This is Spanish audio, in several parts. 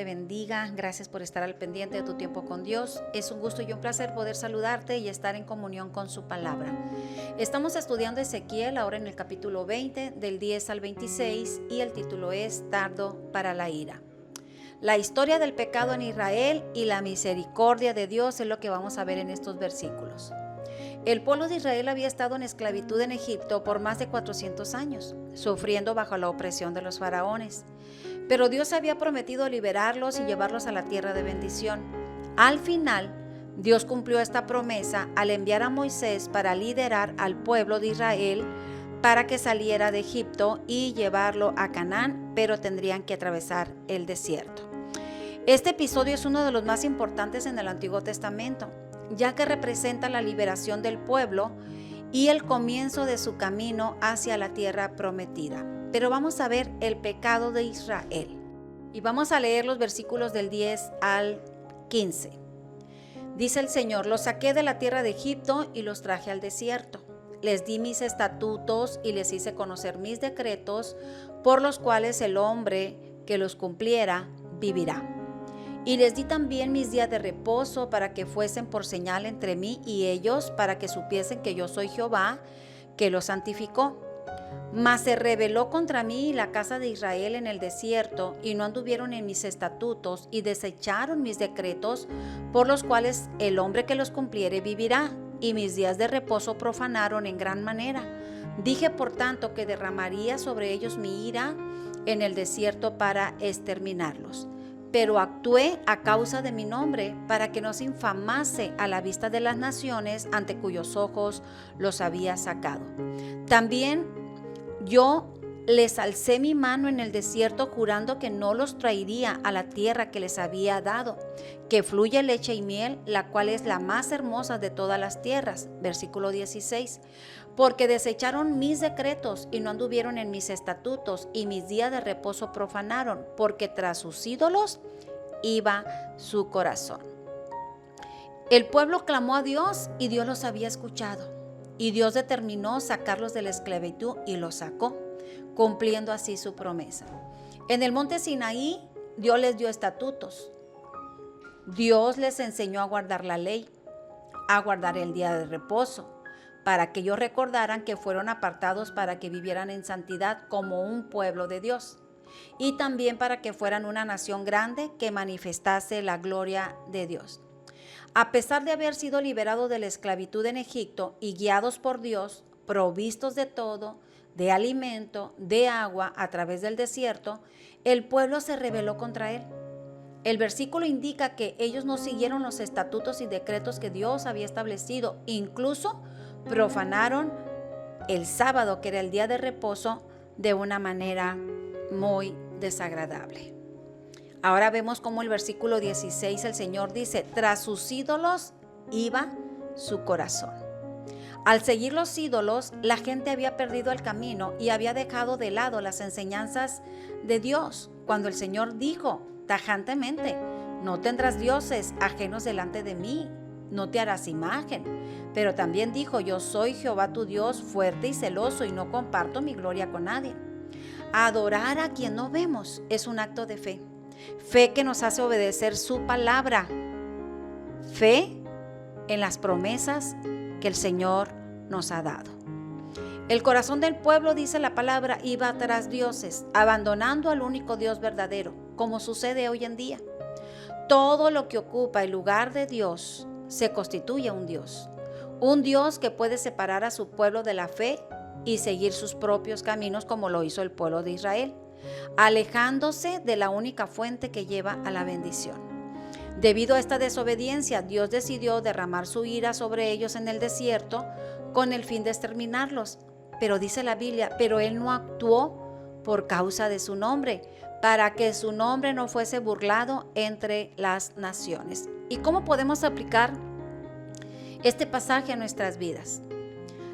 te bendiga. Gracias por estar al pendiente de tu tiempo con Dios. Es un gusto y un placer poder saludarte y estar en comunión con su palabra. Estamos estudiando Ezequiel ahora en el capítulo 20, del 10 al 26, y el título es Tardo para la ira. La historia del pecado en Israel y la misericordia de Dios es lo que vamos a ver en estos versículos. El pueblo de Israel había estado en esclavitud en Egipto por más de 400 años, sufriendo bajo la opresión de los faraones. Pero Dios había prometido liberarlos y llevarlos a la tierra de bendición. Al final, Dios cumplió esta promesa al enviar a Moisés para liderar al pueblo de Israel para que saliera de Egipto y llevarlo a Canaán, pero tendrían que atravesar el desierto. Este episodio es uno de los más importantes en el Antiguo Testamento, ya que representa la liberación del pueblo y el comienzo de su camino hacia la tierra prometida. Pero vamos a ver el pecado de Israel. Y vamos a leer los versículos del 10 al 15. Dice el Señor: los saqué de la tierra de Egipto y los traje al desierto. Les di mis estatutos y les hice conocer mis decretos, por los cuales el hombre que los cumpliera vivirá. Y les di también mis días de reposo para que fuesen por señal entre mí y ellos, para que supiesen que yo soy Jehová, que los santificó. Mas se rebeló contra mí la casa de Israel en el desierto, y no anduvieron en mis estatutos, y desecharon mis decretos, por los cuales el hombre que los cumpliere vivirá, y mis días de reposo profanaron en gran manera. Dije, por tanto, que derramaría sobre ellos mi ira en el desierto para exterminarlos. Pero actué a causa de mi nombre, para que no se infamase a la vista de las naciones ante cuyos ojos los había sacado. También yo les alcé mi mano en el desierto, jurando que no los traería a la tierra que les había dado, que fluye leche y miel, la cual es la más hermosa de todas las tierras. Versículo 16. Porque desecharon mis decretos y no anduvieron en mis estatutos, y mis días de reposo profanaron, porque tras sus ídolos iba su corazón. El pueblo clamó a Dios y Dios los había escuchado. Y Dios determinó sacarlos de la esclavitud y los sacó, cumpliendo así su promesa. En el monte Sinaí, Dios les dio estatutos. Dios les enseñó a guardar la ley, a guardar el día de reposo, para que ellos recordaran que fueron apartados para que vivieran en santidad como un pueblo de Dios, y también para que fueran una nación grande que manifestase la gloria de Dios. A pesar de haber sido liberados de la esclavitud en Egipto y guiados por Dios, provistos de todo, de alimento, de agua a través del desierto, el pueblo se rebeló contra él. El versículo indica que ellos no siguieron los estatutos y decretos que Dios había establecido, incluso profanaron el sábado, que era el día de reposo, de una manera muy desagradable. Ahora vemos cómo el versículo 16 el Señor dice: tras sus ídolos iba su corazón. Al seguir los ídolos, la gente había perdido el camino y había dejado de lado las enseñanzas de Dios, cuando el Señor dijo tajantemente: no tendrás dioses ajenos delante de mí, no te harás imagen. Pero también dijo: yo soy Jehová tu Dios, fuerte y celoso, y no comparto mi gloria con nadie. Adorar a quien no vemos es un acto de fe. Fe que nos hace obedecer su palabra. Fe en las promesas que el Señor nos ha dado. El corazón del pueblo, dice la palabra, iba tras dioses, abandonando al único Dios verdadero, como sucede hoy en día. Todo lo que ocupa el lugar de Dios se constituye un Dios que puede separar a su pueblo de la fe y seguir sus propios caminos, como lo hizo el pueblo de Israel, alejándose de la única fuente que lleva a la bendición. Debido a esta desobediencia, Dios decidió derramar su ira sobre ellos en el desierto con el fin de exterminarlos. Pero dice la Biblia, pero Él no actuó por causa de su nombre, para que su nombre no fuese burlado entre las naciones. ¿Y cómo podemos aplicar este pasaje a nuestras vidas?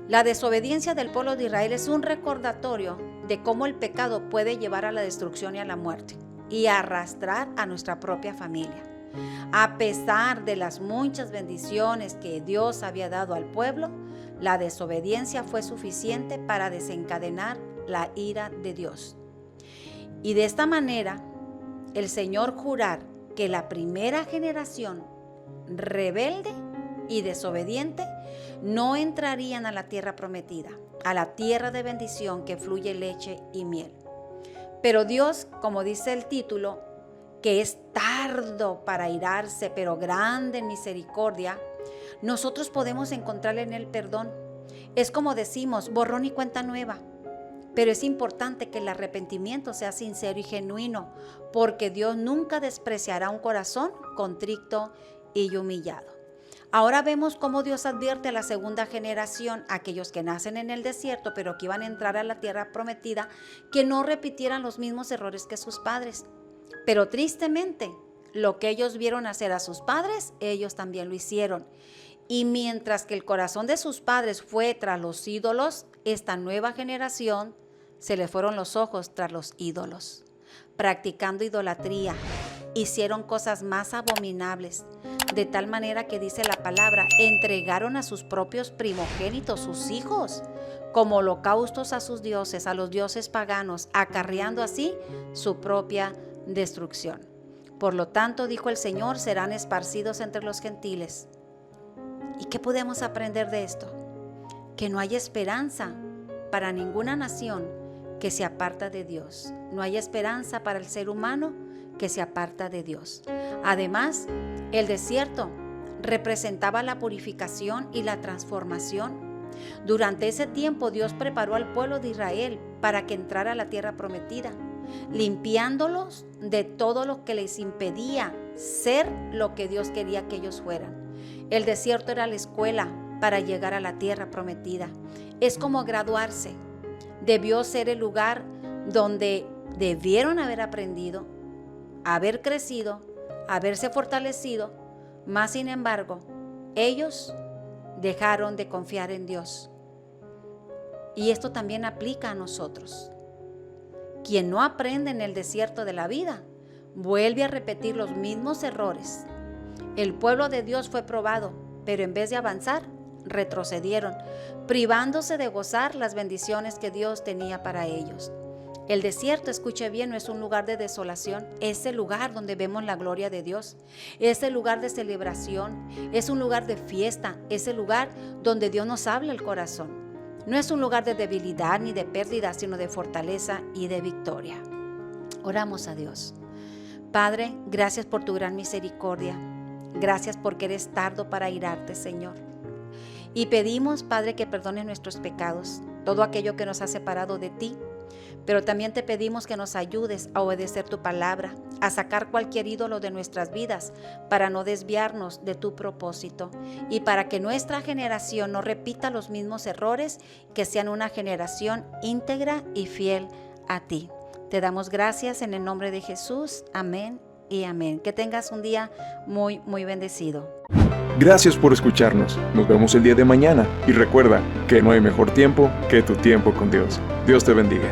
La desobediencia del pueblo de Israel es un recordatorio de cómo el pecado puede llevar a la destrucción y a la muerte, y arrastrar a nuestra propia familia. A pesar de las muchas bendiciones que Dios había dado al pueblo, la desobediencia fue suficiente para desencadenar la ira de Dios. Y de esta manera, el Señor jurar que la primera generación rebelde y desobediente no entrarían a la tierra prometida, a la tierra de bendición que fluye leche y miel. Pero Dios, como dice el título, que es tardo para irarse, pero grande en misericordia, nosotros podemos encontrar en Él perdón. Es como decimos, borrón y cuenta nueva. Pero es importante que el arrepentimiento sea sincero y genuino, porque Dios nunca despreciará un corazón contrito y humillado. Ahora vemos cómo Dios advierte a la segunda generación, aquellos que nacen en el desierto, pero que iban a entrar a la tierra prometida, que no repitieran los mismos errores que sus padres. Pero tristemente, lo que ellos vieron hacer a sus padres, ellos también lo hicieron. Y mientras que el corazón de sus padres fue tras los ídolos, esta nueva generación se le fueron los ojos tras los ídolos. Practicando idolatría, hicieron cosas más abominables, de tal manera que dice la palabra, entregaron a sus propios primogénitos, sus hijos, como holocaustos a sus dioses, a los dioses paganos, acarreando así su propia destrucción. Por lo tanto, dijo el Señor, serán esparcidos entre los gentiles. ¿Y qué podemos aprender de esto? Que no hay esperanza para ninguna nación que se aparta de Dios. No hay esperanza para el ser humano que se aparta de Dios. Además, el desierto representaba la purificación y la transformación. Durante ese tiempo Dios preparó al pueblo de Israel para que entrara a la tierra prometida, limpiándolos de todo lo que les impedía ser lo que Dios quería que ellos fueran. El desierto era la escuela para llegar a la tierra prometida. Es como graduarse. Debió ser el lugar donde debieron haber aprendido, haber crecido, haberse fortalecido, mas sin embargo, ellos dejaron de confiar en Dios. Y esto también aplica a nosotros. Quien no aprende en el desierto de la vida, vuelve a repetir los mismos errores. El pueblo de Dios fue probado, pero en vez de avanzar, retrocedieron, privándose de gozar las bendiciones que Dios tenía para ellos. El desierto, escuche bien, no es un lugar de desolación, es el lugar donde vemos la gloria de Dios, es el lugar de celebración, es un lugar de fiesta, es el lugar donde Dios nos habla el corazón. No es un lugar de debilidad ni de pérdida, sino de fortaleza y de victoria. Oramos a Dios. Padre, gracias por tu gran misericordia. Gracias porque eres tardo para irarte, Señor. Y pedimos, Padre, que perdones nuestros pecados, todo aquello que nos ha separado de ti. Pero también te pedimos que nos ayudes a obedecer tu palabra, a sacar cualquier ídolo de nuestras vidas para no desviarnos de tu propósito y para que nuestra generación no repita los mismos errores, que sean una generación íntegra y fiel a ti. Te damos gracias en el nombre de Jesús. Amén y amén. Que tengas un día muy, muy bendecido. Gracias por escucharnos. Nos vemos el día de mañana y recuerda que no hay mejor tiempo que tu tiempo con Dios. Dios te bendiga.